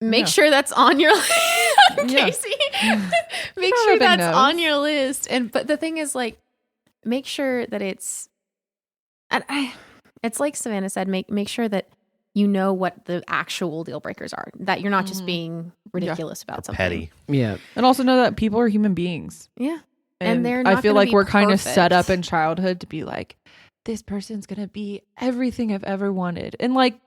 Make Yeah. sure that's on your Yeah. Casey. Make have a sure big that's nose. on your list. But the thing is, like, make sure that it's it's like Savannah said, make sure that you know what the actual deal breakers are. That you're not just being ridiculous about something. Petty. Yeah, and also know that people are human beings. Yeah. And they're I not feel gonna like be we're kind of set perfect. up in childhood to be like, this person's going to be everything I've ever wanted. And like,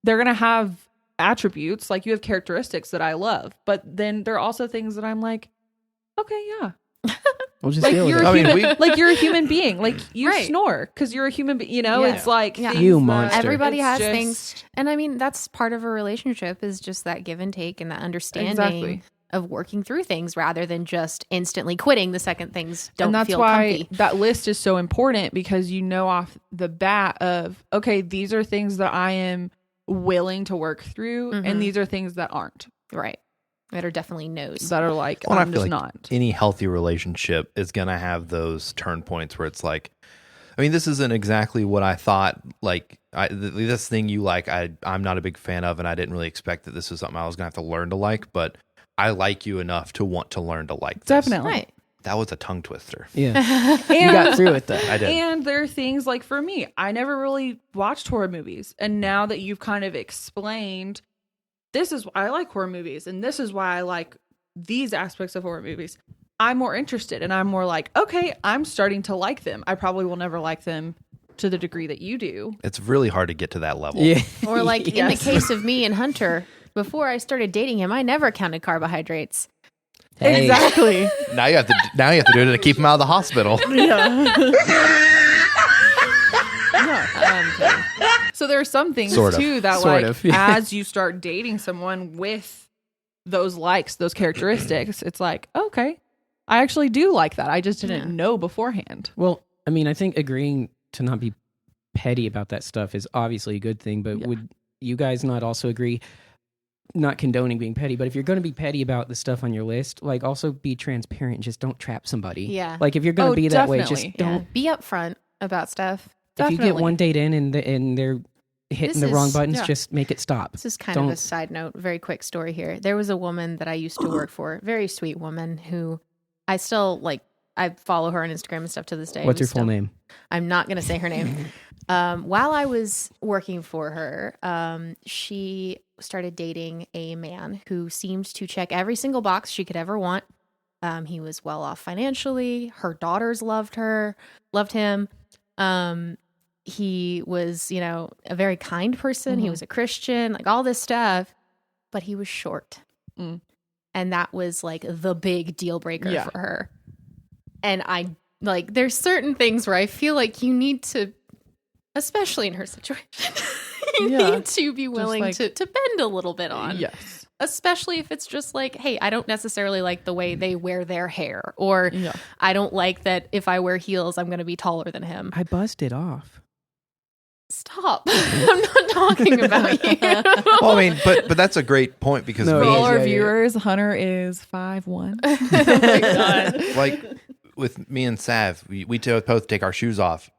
they're going to have attributes, like you have characteristics that I love, but then there are also things that I'm like, okay, yeah. We'll just Like deal with you're, it. a I mean, human, like you're a human being. Like you Right. snore because you're a human being. You know, Yeah. it's like Yeah. things You that- monster. Everybody it's has just- things, and I mean that's part of a relationship is just that give and take and that understanding Exactly. of working through things rather than just instantly quitting the second things don't and that's feel why comfy. that list is so important, because you know off the bat of, okay, these are things that I am willing to work through, Mhm. and these are things that aren't, Right, that are definitely no's. that are like, Well, I I'm feel just like not. any healthy relationship is going to have those turn points where it's like, I mean, this isn't exactly what I thought. Like, this thing you like, I'm not a big fan of, and I didn't really expect that this was something I was going to have to learn to like, but I like you enough to want to learn to like this. Definitely. Right. That was a tongue twister. Yeah. And, You got through it though. I did. And there are things like, for me, I never really watched horror movies. And now that you've kind of explained, this is why I like horror movies, and this is why I like these aspects of horror movies, I'm more interested, and I'm more like, okay, I'm starting to like them. I probably will never like them to the degree that you do. It's really hard to get to that level. Yeah. Or like in the Yes. case of me and Hunter, before I started dating him, I never counted carbohydrates. Hey. Exactly. Now you have to do it to keep him out of the hospital. So there are some things Sort of. too that Sort like of, yeah. as you start dating someone with those likes, those characteristics, it's like, okay, I actually do like that. I just didn't Yeah. know beforehand. Well, I mean, I think agreeing to not be petty about that stuff is obviously a good thing, but Yeah. would you guys not also agree, not condoning being petty, but if you're going to be petty about the stuff on your list, like also be transparent and just don't trap somebody. Yeah. Like if you're going to Oh, be that way, just definitely. don't. Yeah. Be upfront about stuff. If you get Definitely. one date in and they're hitting This the wrong is- buttons, yeah. just make it stop. This is kind of Don't- a side note, very quick story here. There was a woman that I used to work for, very sweet woman who I still like. I follow her on Instagram and stuff to this day. What's We your full still- name? I'm not going to say her name. While I was working for her, she started dating a man who seemed to check every single box she could ever want. He was well off financially. Her daughters loved him. He was, a very kind person. He Mhm. was a Christian, like all this stuff, but he was short. Mm. And that was like the big deal breaker Yeah. for her. And I like, there's certain things where I feel like you need to, especially in her situation, you Yeah. need to be willing like- to bend a little bit on. Yes. Especially if it's just like, hey, I don't necessarily like the way they wear their hair, or Yeah. I don't like that if I wear heels, I'm going to be taller than him. I buzzed it off. Stop. I'm not talking about you. Well, I mean, but that's a great point because No, For it all is, our yeah. viewers, Hunter is 5'1". Oh my God. like with me and Sav, we both take our shoes off.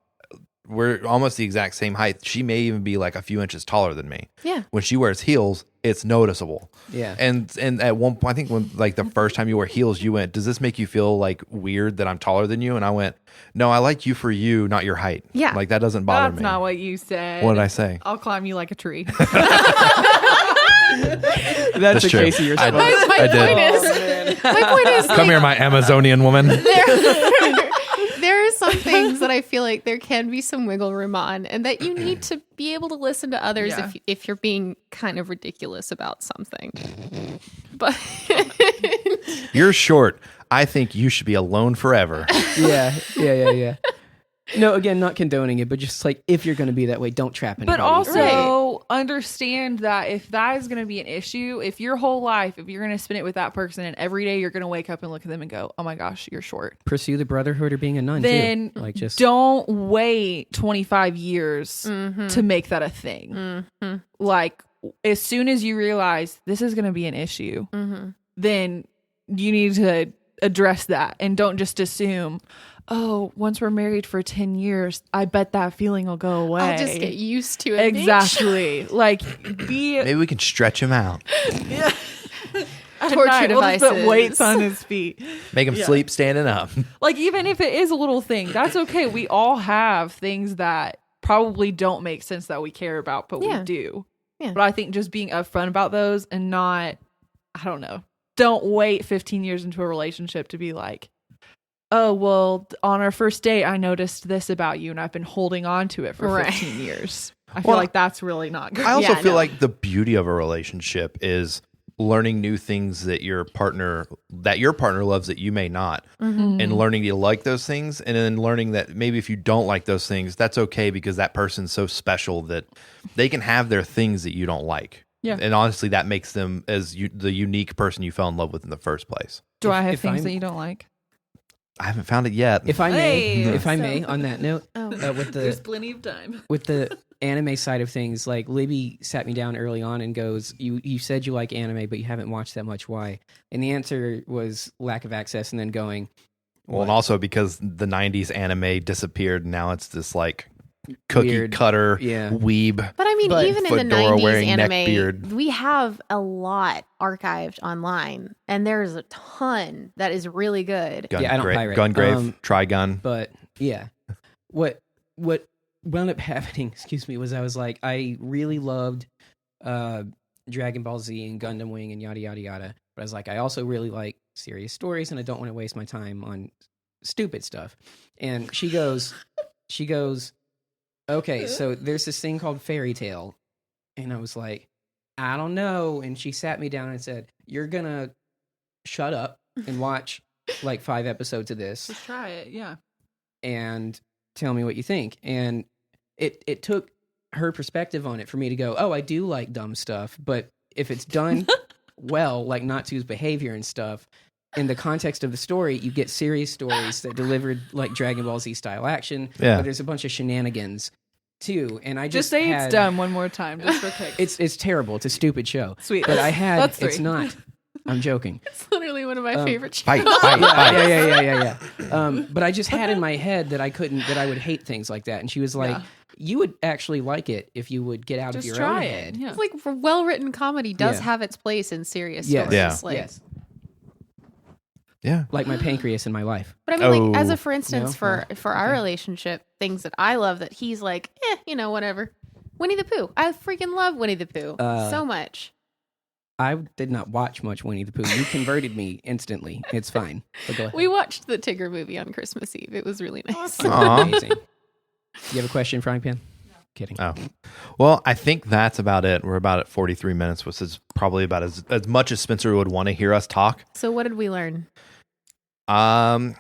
We're almost the exact same height. She may even be like a few inches taller than me. Yeah. When she wears heels, it's noticeable. Yeah. And at one point, I think when like the first time you wore heels, you went, "Does this make you feel like weird that I'm taller than you?" And I went, "No, I like you for you, not your height. Yeah. like that doesn't bother That's me." not what you said. What did I say? I'll climb you like a tree. That's a true. case of your I- spot. My I did. point is, my point is, Come here, my Amazonian woman. there are some things that I feel like there can be some wiggle room on, and that you need to be able to listen to others Yeah. if you're being kind of ridiculous about something. But You're short. I think you should be alone forever. Yeah. No, again, not condoning it, but just like if you're going to be that way, don't trap anybody. But also Right. understand that if that is going to be an issue, if your whole life, if you're going to spend it with that person and every day you're going to wake up and look at them and go, oh my gosh, you're short. pursue the brotherhood or being a nun Then too. Like just don't wait 25 years to make that a thing. Like as soon as you realize this is going to be an issue, then you need to address that and don't just assume, oh, once we're married for 10 years, I bet that feeling will go away. I'll just get used to it. Exactly. Like be Maybe we can stretch him out, Torture We'll just devices. put weights on his feet. make him sleep standing up. Like even if it is a little thing, that's okay. We all have things that probably don't make sense that we care about, but Yeah. we do. Yeah. But I think just being upfront about those and not, I don't know, don't wait 15 years into a relationship to be like, oh, well, on our first date, I noticed this about you and I've been holding on to it for 15 years. I feel like that's really not good. I also feel like the beauty of a relationship is learning new things that your partner loves that you may not, and learning to like those things, and then learning that maybe if you don't like those things, that's okay because that person's so special that they can have their things that you don't like. Yeah. And honestly, that makes them the unique person you fell in love with in the first place. Do I have things that you don't like? I haven't found it yet. If I may, on that note, with There's plenty of time. with the anime side of things, like Libby sat me down early on and goes, "You said you like anime, but you haven't watched that much. Why?" And the answer was lack of access, and then going, well, and also because the 90s anime disappeared, now it's this like cookie Weird. cutter Yeah. weeb. But I mean, But even in the fedora 90s wearing anime, neckbeard. we have a lot archived online, and there's a ton that is really good. Yeah, I don't pirate. Gungrave, Trigun. But yeah, what wound up happening, excuse me, was I was like, I really loved Dragon Ball Z and Gundam Wing and yada yada yada. But I was like, I also really like serious stories, and I don't want to waste my time on stupid stuff. And she goes, okay, so there's this thing called Fairy Tale, and I was like, I don't know. And she sat me down and said, you're gonna shut up and watch like 5 episodes of this. Just try it, yeah. And tell me what you think. And it took her perspective on it for me to go, oh, I do like dumb stuff, but if it's done well, like Natsu's behavior and stuff, in the context of the story, you get serious stories that delivered like Dragon Ball Z style action, but there's a bunch of shenanigans too. And I just say had, it's dumb one more time, just for kicks. It's terrible. It's a stupid show. Sweet. But I had, That's 3. it's not. I'm joking. It's literally one of my favorite shows. Fight. Yeah. But I just had in my head that I would hate things like that. And she was like, you would actually like it if you would get out Just of your try own it. head. Yeah. It's like well-written comedy does Yeah. have its place in serious Yes. stories. Yeah. Like, Yes. Yeah. Like my pancreas in my life. But I mean, like, as Oh. a for instance, No? for our relationship, things that I love that he's like, whatever. Winnie the Pooh. I freaking love Winnie the Pooh so much. I did not watch much Winnie the Pooh. You converted me instantly. It's fine. But go ahead. We watched the Tigger movie on Christmas Eve. It was really nice. Aw. Amazing. You have a question, Frying Pan? Kidding. Oh. Well, I think that's about it. We're about at 43 minutes, which is probably about as much as Spencer would want to hear us talk. So what did we learn?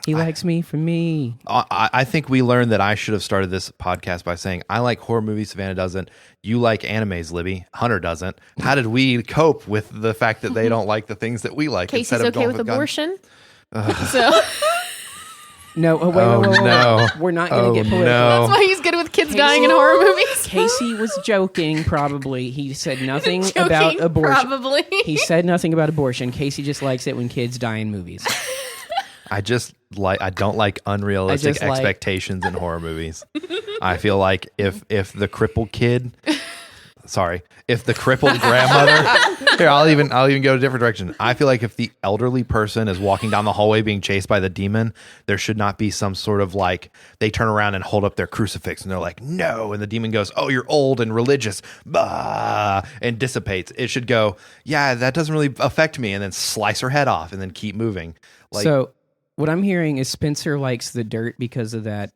He likes me for me. I think we learned that I should have started this podcast by saying, I like horror movies, Savannah doesn't. You like animes, Libby. Hunter doesn't. How did we cope with the fact that they don't like the things that we like? Casey's instead of okay going with gun- abortion. So No, wait. no. We're not going to get political. no. that's why he's good with kids dying in horror movies. Casey was joking, probably. He said nothing Joking, about abortion. Probably. He said nothing about abortion. Casey just likes it when kids die in movies. I don't like unrealistic just like- expectations in horror movies. I feel like if the crippled kid, if the crippled grandmother, here I'll even go a different direction. I feel like if the elderly person is walking down the hallway being chased by the demon, there should not be some sort of like they turn around and hold up their crucifix and they're like, no, and the demon goes, oh, you're old and religious, bah, and dissipates. It should go, yeah, that doesn't really affect me, and then slice her head off and then keep moving. Like, So what I'm hearing is Spencer likes The Dirt because of that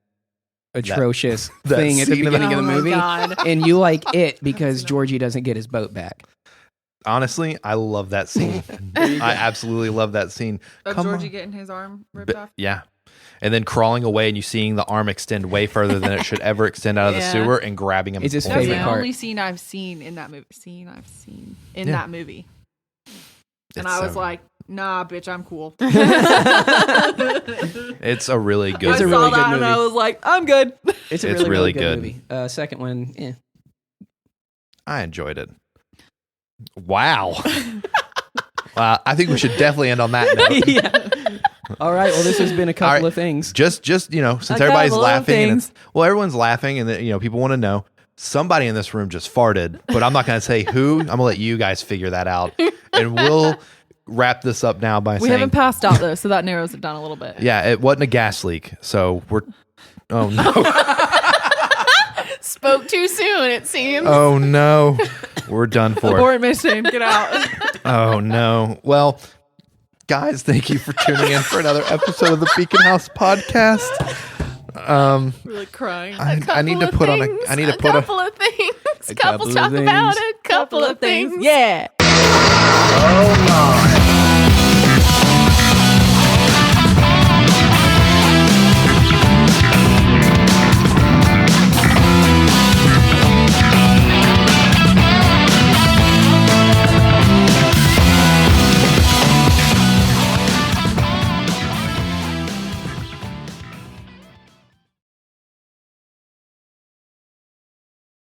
atrocious that thing at the scene of beginning Oh of the my movie. God. And you like it because Georgie doesn't get his boat back. honestly, I love that scene. I absolutely love that scene. Of Come Georgie on. getting his arm ripped off. Yeah. And then crawling away and you seeing the arm extend way further than it should ever extend out of the Yeah. sewer and grabbing him. It's his and That's pulling favorite the him out. part. only scene I've seen in that movie. In Yeah. that movie. And It's I was so- like, nah, bitch, I'm cool. It's a really good. It's I a saw really that good and I movie. was like, I'm good. It's a It's really, really good good. movie. Second one, I enjoyed it. Wow. Wow. I think we should definitely end on that note. yeah. All right. Well, this has been a couple All right. of things. Just since A everybody's couple of laughing, and things. everyone's laughing, and people want to know. Somebody in this room just farted, but I'm not going to say who. I'm going to let you guys figure that out, and we'll wrap this up now by We saying, haven't passed out though, so that narrows it down a little bit. yeah, it wasn't a gas leak, so we're. Oh no! Spoke too soon, it seems. Oh no! We're done for. Abort mission, get out. Oh no! Well, guys, thank you for tuning in for another episode of the Beacon House podcast. Really crying. I need to put on a. I need to put couple of things. couple Couples of talk things. about a couple of things. Yeah. Oh, Lord.